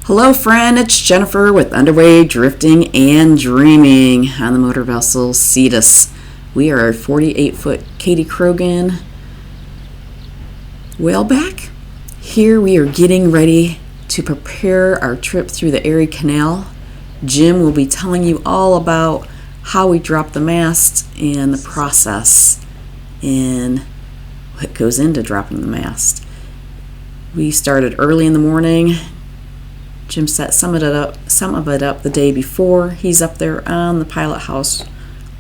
Hello friend, it's Jennifer with Underway Drifting and Dreaming on the motor vessel Cetus. We are a 48-foot Katie Krogan whaleback. Here we are getting ready to prepare our trip through the Erie Canal. Jim will be telling you all about how we drop the mast and the process and what goes into dropping the mast. We started early in the morning. Jim set some of it up the day before. He's up there on the pilot house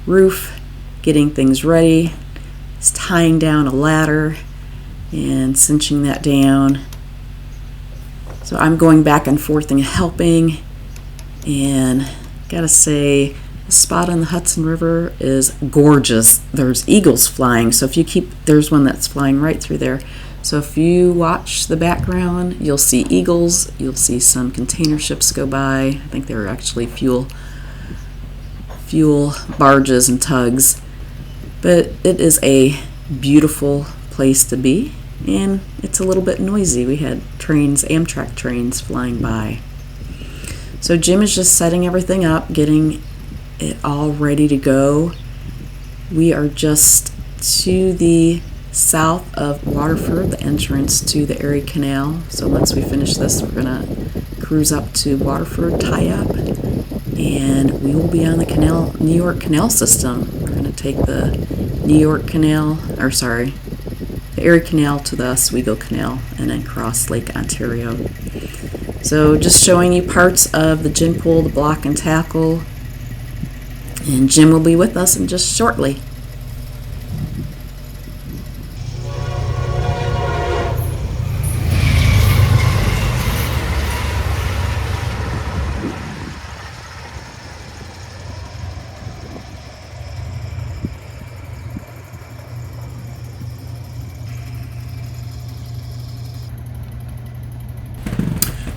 roof getting things ready. He's tying down a ladder and cinching that down. So I'm going back and forth and helping, and gotta say, the spot on the Hudson River is gorgeous. There's eagles flying, so there's one that's flying right through there. So if you watch the background, you'll see eagles, you'll see some container ships go by. I think they were actually fuel barges and tugs. But it is a beautiful place to be, and it's a little bit noisy. We had Amtrak trains flying by. So Jim is just setting everything up, getting it all ready to go. We are just to the south of Waterford, the entrance to the Erie Canal. So once we finish this, we're gonna cruise up to Waterford, tie up, and we will be on the New York Canal system. We're gonna take the the Erie Canal to the Oswego Canal and then cross Lake Ontario. So just showing you parts of the gin pool, the block and tackle, and Jim will be with us in just shortly.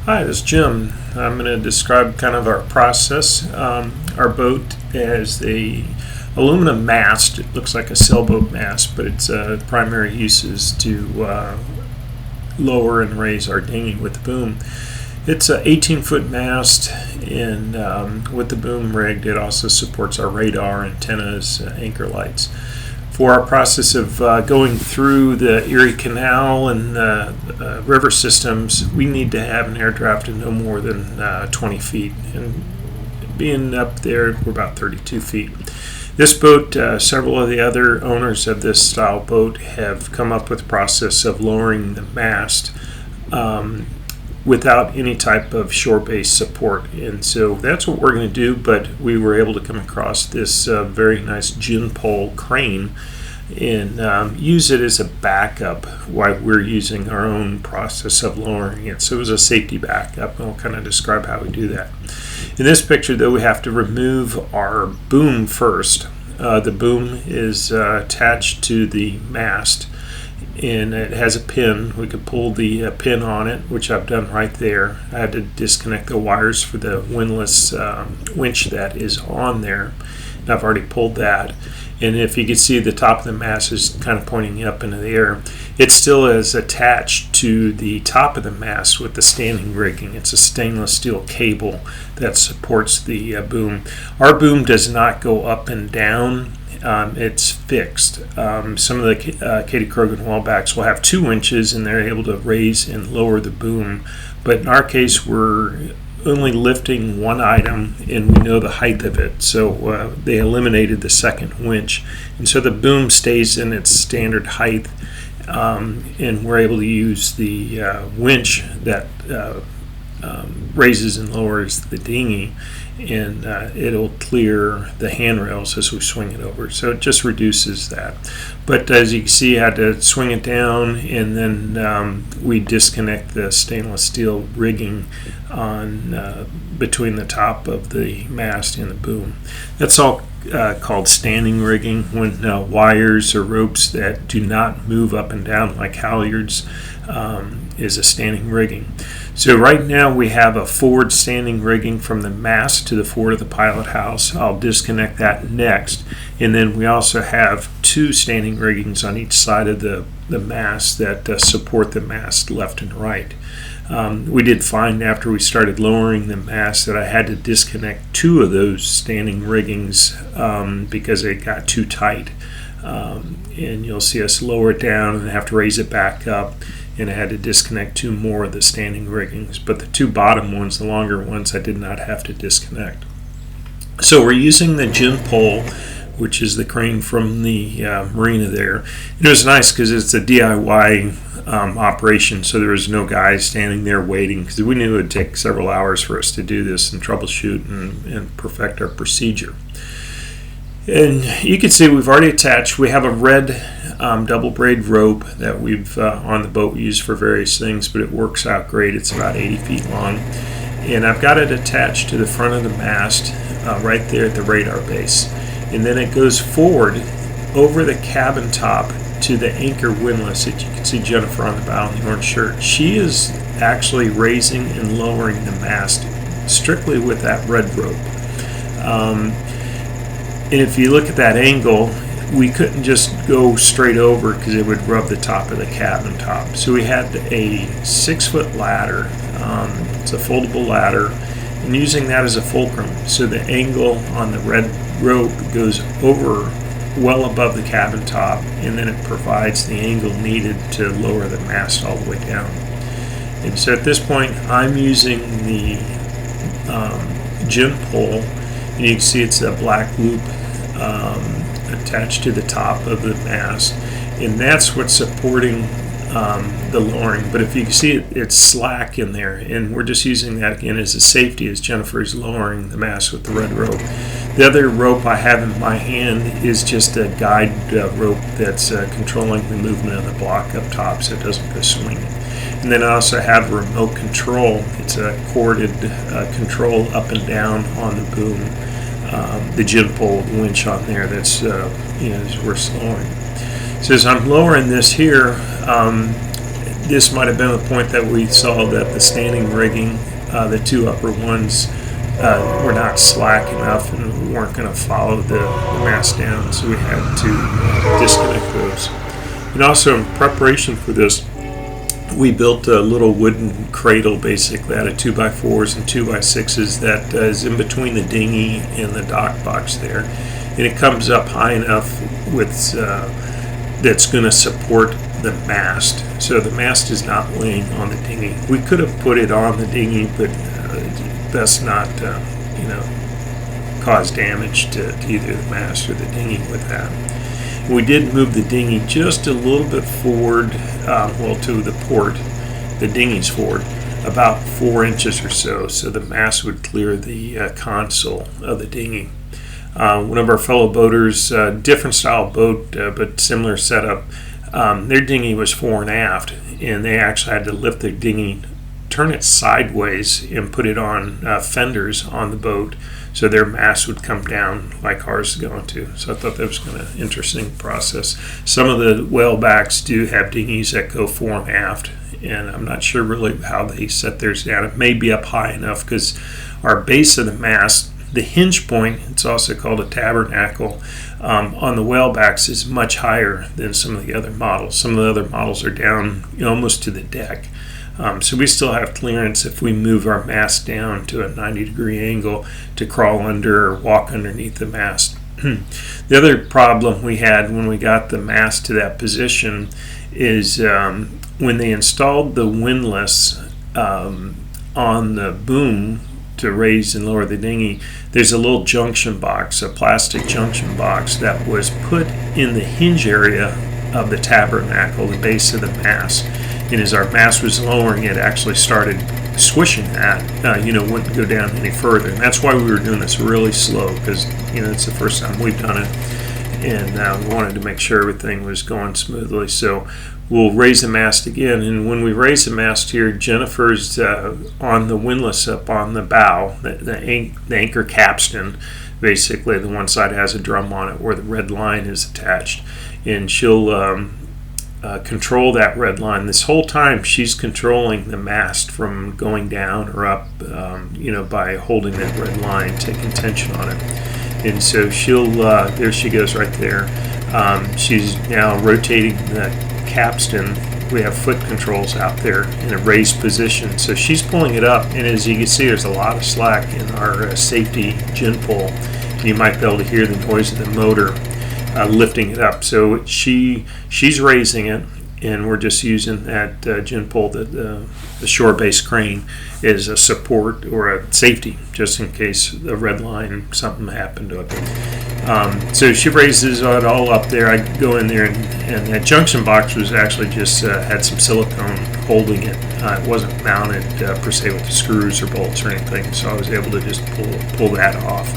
Hi, this is Jim. I'm going to describe kind of our process. Our boat has a aluminum mast. It looks like a sailboat mast, but its primary use is to lower and raise our dinghy with the boom. It's an 18-foot mast, and with the boom rigged, it also supports our radar, antennas, anchor lights. For our process of going through the Erie Canal and river systems, we need to have an air draft of no more than 20 feet. And being up there, we're about 32 feet. This boat, several of the other owners of this style boat have come up with a process of lowering the mast without any type of shore-based support. And so that's what we're going to do, but we were able to come across this very nice gin pole crane and use it as a backup while we're using our own process of lowering it. So it was a safety backup, and I'll kind of describe how we do that. In this picture, though, we have to remove our boom first. The boom is attached to the mast, and it has a pin. We could pull the pin on it, which I've done right there. I had to disconnect the wires for the windlass winch that is on there, and I've already pulled that. And if you can see, the top of the mast is kind of pointing up into the air. It still is attached to the top of the mast with the standing rigging. It's a stainless steel cable that supports the boom. Our boom does not go up and down. It's fixed. Some of the Katie Krogan whalebacks will have 2 winches, and they're able to raise and lower the boom. But in our case, we're only lifting one item, and we know the height of it. So they eliminated the second winch, and so the boom stays in its standard height, and we're able to use the winch that raises and lowers the dinghy, and it'll clear the handrails as we swing it over. So it just reduces that. But as you can see, I had to swing it down, and then we disconnect the stainless steel rigging on between the top of the mast and the boom. That's all called standing rigging, when wires or ropes that do not move up and down like halyards is a standing rigging. So right now we have a forward standing rigging from the mast to the forward of the pilot house. I'll disconnect that next. And then we also have 2 standing riggings on each side of the mast that support the mast left and right. We did find after we started lowering the mast that I had to disconnect 2 of those standing riggings because it got too tight. And you'll see us lower it down and have to raise it back up, and I had to disconnect 2 more of the standing riggings. But the 2 bottom ones, the longer ones, I did not have to disconnect. So we're using the gin pole, which is the crane from the marina there. It was nice because it's a DIY operation, so there was no guys standing there waiting, because we knew it would take several hours for us to do this and troubleshoot and perfect our procedure. And you can see we've already attached. We have a red double braid rope that we've on the boat used for various things, but it works out great. It's about 80 feet long. And I've got it attached to the front of the mast right there at the radar base. And then it goes forward over the cabin top to the anchor windlass that you can see Jennifer on the bow in the orange shirt. She is actually raising and lowering the mast strictly with that red rope. And if you look at that angle, we couldn't just go straight over because it would rub the top of the cabin top. So we had a 6-foot ladder. It's a foldable ladder, and using that as a fulcrum. So the angle on the red rope goes over well above the cabin top, and then it provides the angle needed to lower the mast all the way down. And so at this point, I'm using the gin pole, and you can see it's a black loop attached to the top of the mast, and that's what's supporting the lowering. But if you can see it's slack in there, and we're just using that again as a safety as Jennifer is lowering the mast with the red rope. The other rope I have in my hand is just a guide rope that's controlling the movement of the block up top so it doesn't go swinging. And then I also have a remote control. It's a corded control up and down on the boom, the gin pole winch on there that's as we're lowering. So as I'm lowering this here, this might have been the point that we saw that the standing rigging, the 2 upper ones, were not slack enough, and we weren't going to follow the mast down, so we had to disconnect those. And also in preparation for this, we built a little wooden cradle basically out of 2x4s and 2x6s that is in between the dinghy and the dock box there, and it comes up high enough with that's going to support the mast, so the mast is not laying on the dinghy. We could have put it on the dinghy, but best not cause damage to either the mast or the dinghy with that. We did move the dinghy just a little bit forward, to the port, the dinghy's forward, about 4 inches or so the mast would clear the console of the dinghy. One of our fellow boaters, different style boat, but similar setup, their dinghy was fore and aft, and they actually had to lift their dinghy, turn it sideways, and put it on fenders on the boat, so their mast would come down like ours is going to. So I thought that was kind of interesting process. Some of the whalebacks do have dinghies that go fore and aft, and I'm not sure really how they set theirs down. It may be up high enough because our base of the mast, the hinge point, it's also called a tabernacle, on the whalebacks is much higher than some of the other models. Some of the other models are down almost to the deck. So we still have clearance if we move our mast down to a 90-degree angle to crawl under or walk underneath the mast. The other problem we had when we got the mast to that position is when they installed the windlass on the boom to raise and lower the dinghy, there's a little junction box, a plastic junction box that was put in the hinge area of the tabernacle, the base of the mast. And as our mast was lowering, it actually started squishing that, wouldn't go down any further. And that's why we were doing this really slow, because, it's the first time we've done it. And we wanted to make sure everything was going smoothly. So we'll raise the mast again. And when we raise the mast here, Jennifer's on the windlass up on the bow, the anchor capstan, basically. The one side has a drum on it where the red line is attached. And she'll control that red line. This whole time she's controlling the mast from going down or up, by holding that red line, taking tension on it. And so she'll, there she goes right there. She's now rotating the capstan we have foot controls out there in a raised position. So she's pulling it up, and as you can see, there's a lot of slack in our safety gin pole. You might be able to hear the noise of the motor lifting it up. So she's raising it, and we're just using that gin pole, the shore-based crane, as a support or a safety, just in case the red line, something happened to it. So she raises it all up there. I go in there, and that junction box was actually just had some silicone holding it. It wasn't mounted per se with the screws or bolts or anything, so I was able to just pull that off.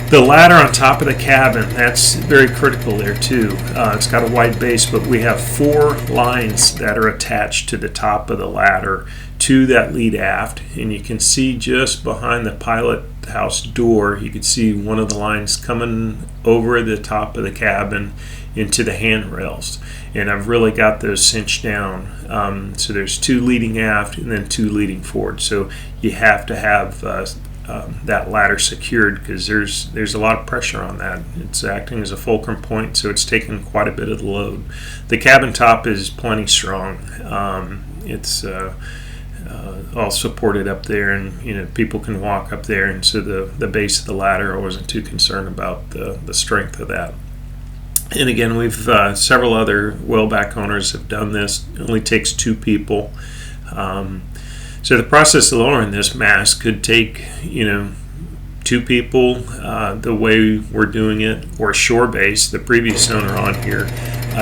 The ladder on top of the cabin, that's very critical there too. It's got a wide base, but we have 4 lines that are attached to the top of the ladder to that lead aft, and you can see just behind the pilot house door, you can see one of the lines coming over the top of the cabin into the handrails, and I've really got those cinched down. So there's 2 leading aft and then 2 leading forward, so you have to have that ladder secured, because there's a lot of pressure on that. It's acting as a fulcrum point, so it's taking quite a bit of the load. The cabin top is plenty strong. It's all supported up there, and people can walk up there, and so the base of the ladder, I wasn't too concerned about the strength of that. And again, we've several other whaleback owners have done this. It only takes 2 people. So the process of lowering this mast could take, 2 people, the way we're doing it, or shore base. The previous owner on here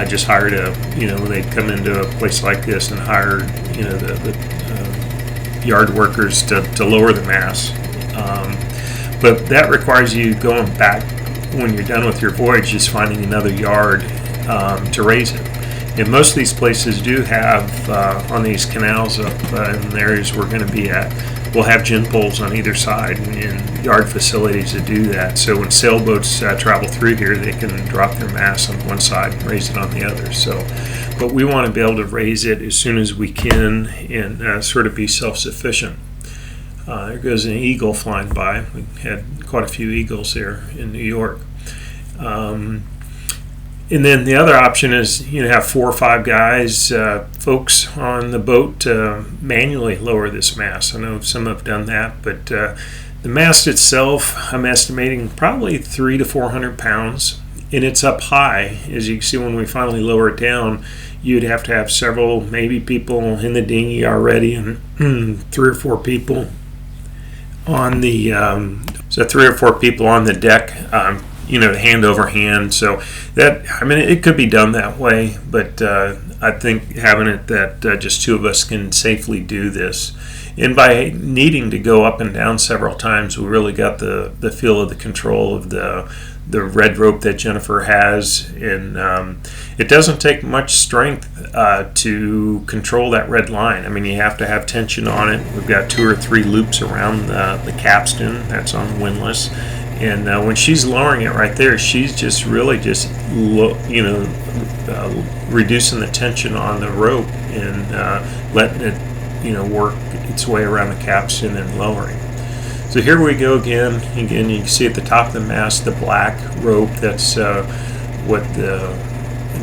just hired they'd come into a place like this and hired, the yard workers to lower the mast. But that requires you going back when you're done with your voyage, just finding another yard to raise it. And most of these places do have, on these canals up in the areas we're going to be at, we'll have gin poles on either side and yard facilities to do that. So when sailboats travel through here, they can drop their mast on one side and raise it on the other. So, but we want to be able to raise it as soon as we can and sort of be self-sufficient. There goes an eagle flying by. We had quite a few eagles there in New York. And then the other option is have 4 or 5 guys, folks on the boat to manually lower this mast. I know some have done that, but the mast itself, I'm estimating probably 300 to 400 pounds, and it's up high. As you can see, when we finally lower it down, you'd have to have several, maybe people in the dinghy already, and 3 or 4 people on the deck. Hand over hand. So that, it could be done that way, but I think having it that just 2 of us can safely do this. And by needing to go up and down several times, we really got the feel of the control of the red rope that Jennifer has. And it doesn't take much strength to control that red line. You have to have tension on it. We've got 2 or 3 loops around the capstan that's on the windlass. And when she's lowering it right there, she's just really reducing the tension on the rope and letting it, work its way around the capstan and lowering. So here we go again. Again, you can see at the top of the mast the black rope. That's what the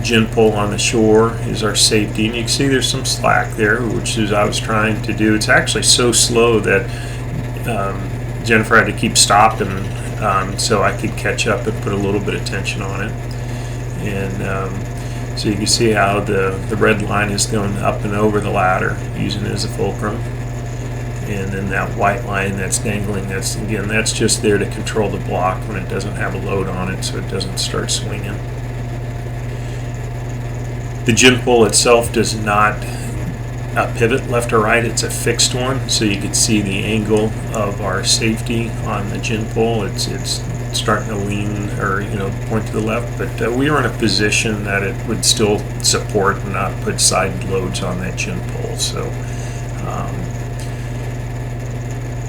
gin pole on the shore is, our safety. And you can see there's some slack there, which is I was trying to do. It's actually so slow that Jennifer had to keep stopping so I could catch up and put a little bit of tension on it. And so you can see how the red line is going up and over the ladder, using it as a fulcrum. And then that white line that's dangling, that's just there to control the block when it doesn't have a load on it, so it doesn't start swinging. The gin pole itself does not pivot left or right. It's a fixed one, so you can see the angle of our safety on the gin pole. It's starting to lean or point to the left, but we are in a position that it would still support and not put side loads on that gin pole. So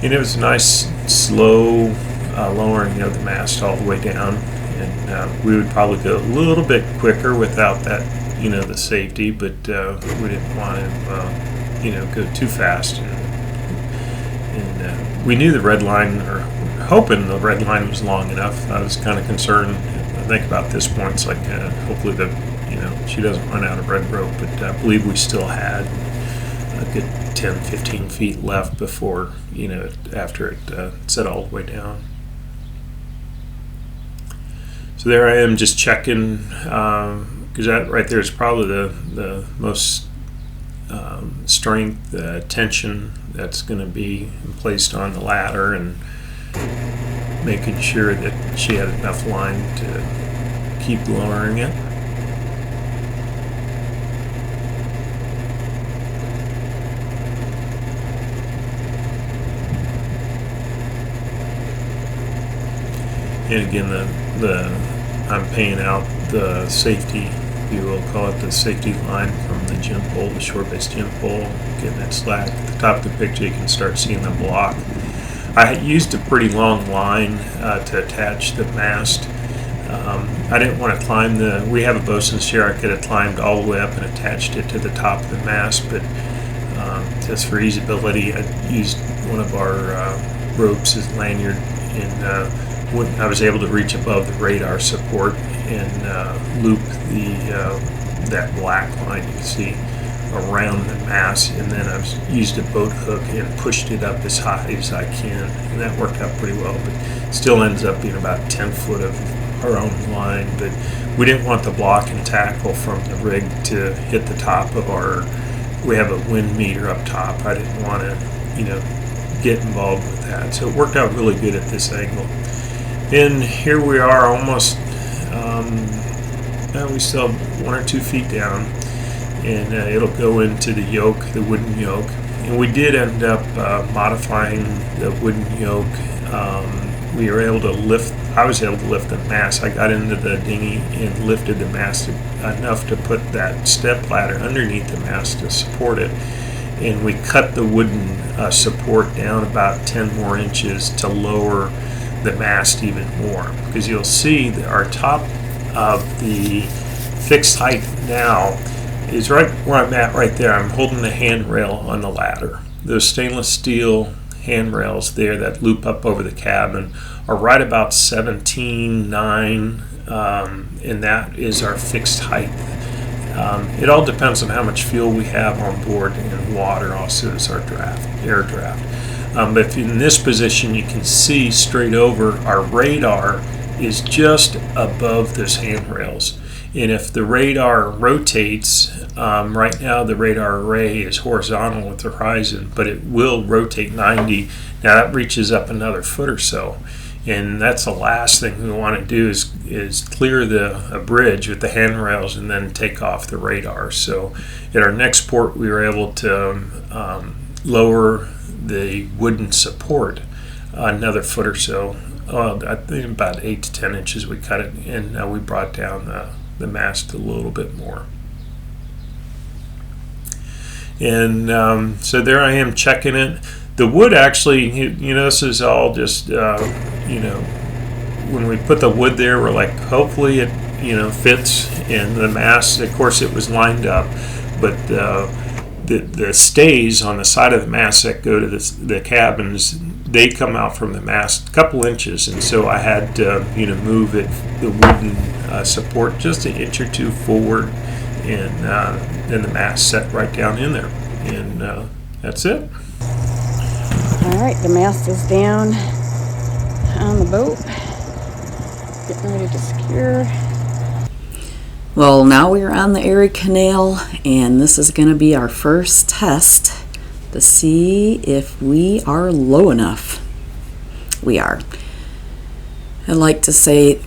and it was a nice slow lowering of the mast all the way down, and we would probably go a little bit quicker without that the safety, but we didn't want to go too fast, and we knew the red line, or hoping the red line was long enough. I was kind of concerned. I think about this point, it's like hopefully the she doesn't run out of red rope, but I believe we still had a good 10-15 feet left before, after it set all the way down. So there I am just checking, because that right there is probably the most strength, tension that's going to be placed on the ladder, and making sure that she had enough line to keep lowering it. And again, I'm paying out the safety, you will call it the safety line from the gin pole, the shore base gin pole, getting that slack. At the top of the picture, you can start seeing the block. I used a pretty long line to attach the mast. I didn't want to climb we have a bosun's chair. I could have climbed all the way up and attached it to the top of the mast, but just for easeability, I used one of our ropes as lanyard, and I was able to reach above the radar support and loop that black line you can see around the mast, and then I've used a boat hook and pushed it up as high as I can, and that worked out pretty well, but still ends up being about 10 foot of our own line. But we didn't want the block and tackle from the rig to hit the top of we have a wind meter up top. I didn't want to get involved with that, so it worked out really good at this angle. And here we are, almost we still have 1 or 2 feet down, and it'll go into the yoke, the wooden yoke. And we did end up modifying the wooden yoke. We were able to I was able to lift the mast. I got into the dinghy and lifted the mast enough to put that step ladder underneath the mast to support it. And we cut the wooden support down about 10 more inches to lower the mast even more, because you'll see that our top of the fixed height now is right where I'm at right there. I'm holding the handrail on the ladder. Those stainless steel handrails there that loop up over the cabin are right about 17.9, and that is our fixed height. It all depends on how much fuel we have on board, and water also is our air draft. But if in this position, you can see straight over, our radar is just above those handrails. And if the radar rotates, right now the radar array is horizontal with the horizon, but it will rotate 90. Now that reaches up another foot or so. And that's the last thing we want to do is clear a bridge with the handrails and then take off the radar. So at our next port, we were able to lower the wooden support another foot or so. I think about 8 to 10 inches we cut it, and we brought down the mast a little bit more. And so there I am checking it. The wood actually, this is all just, when we put the wood there, we're like, hopefully it, fits. And the mast, of course, it was lined up, but the stays on the side of the mast that go to the cabins, they come out from the mast a couple inches, and so I had to move the wooden support just an inch or two forward, and then the mast set right down in there, and that's it. All right, the mast is down on the boat, getting ready to secure. Well, now we're on the Erie Canal, and this is going to be our first test to see if we are low enough. We are. I'd like to say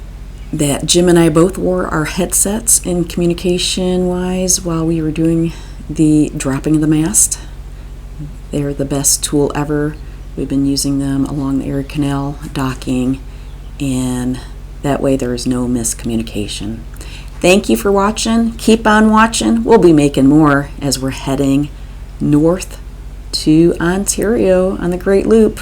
that Jim and I both wore our headsets in communication-wise while we were doing the dropping of the mast. They're the best tool ever. We've been using them along the Erie Canal, docking, and that way there is no miscommunication. Thank you for watching. Keep on watching. We'll be making more as we're heading north to Ontario on the Great Loop.